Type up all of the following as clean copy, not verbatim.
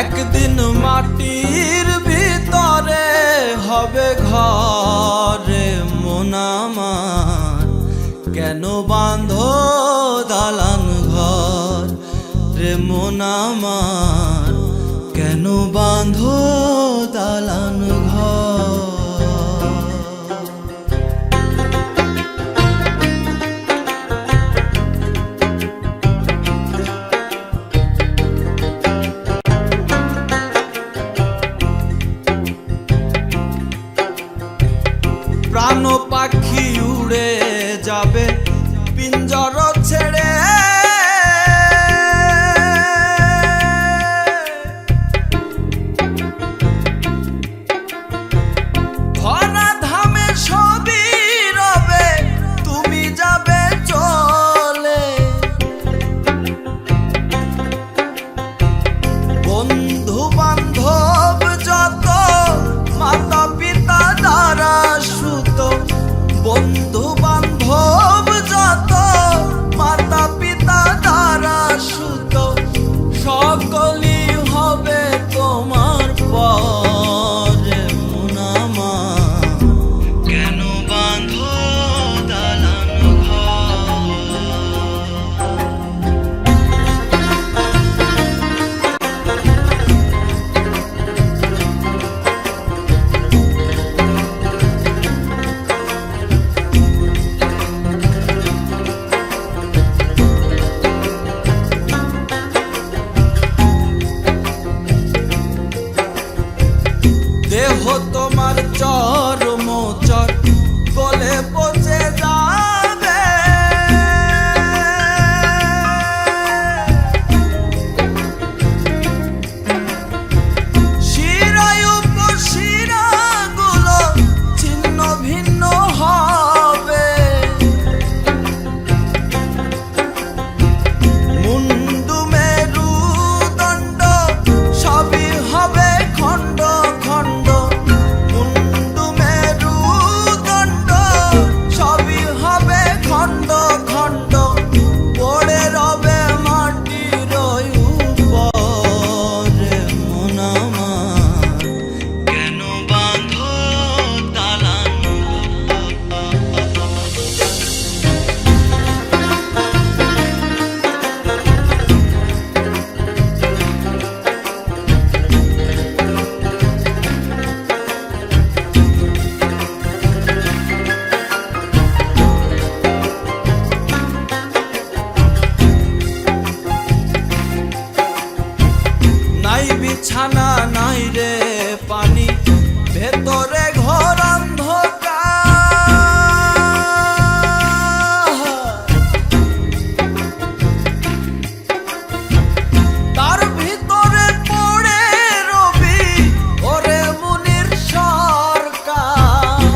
একদিন মাটির ভিতরে হবে ঘরে মন আমার, কেন বাঁধো দালান ঘর রে মন আমার, কেন বাঁধো দালান ঘর। প্রাণ পাখি উড়ে যাবে পিঞ্জর ছেড়ে, ধরা ধামে সবই রবে তুমি যাবে চলে। বন্ধু বান্ধব যত মাতা পিতা দ্বারা সুত, বন্ধু বান্ধব যত মাতা পিতা দ্বারা সুত, সকলই হবে তোমার পরে মন আমার, কেন বাঁধো দালান ঘর। দেহ তোমার চরম চর গলে পচে যাবে, শিরায় উপশিরা গুলো ছিন্ন ভিন্ন হবে, মুন্ডু মেরুদণ্ড সবই হবে খণ্ড খণ্ড, মুন্ডু মেরুদণ্ড সবই হবে খণ্ড খণ্ড, পড়ে রবে মাটির উপরে মন আমার, কেন বাঁধো দালান নাই বিছানা নাই রে পানি, ভেতরে ঘর অন্ধকার, তার ভিতরে পড়ে রবি ওরে মুনির সরকার।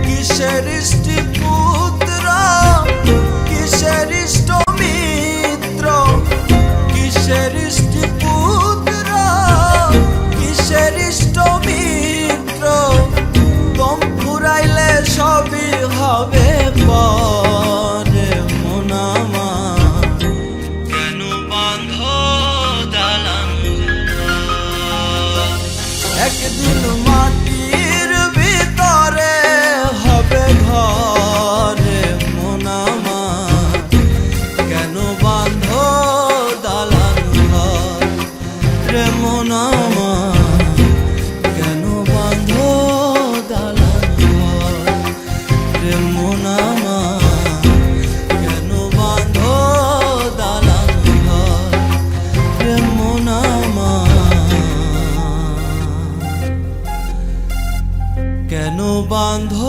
কিসের ইষ্টি পুত্র, কিসের ইষ্ট মিত্র, কিসের ইষ্টি পুত্র, কিসের ইষ্ট মিত্র, দম ফুরাইলে সবই হবে পরে মন আমার, কেন বাঁধো দালান ঘর। একদিন মাটির ভিতরে হবে ঘরে মন আমার, কেন বাঁধো দালান ঘর রে মন আমার, কেন বাঁধো দালান ঘর রে মন আমার, কেন বাঁধো দালান ঘর রে মন আমার, কেন বাঁধো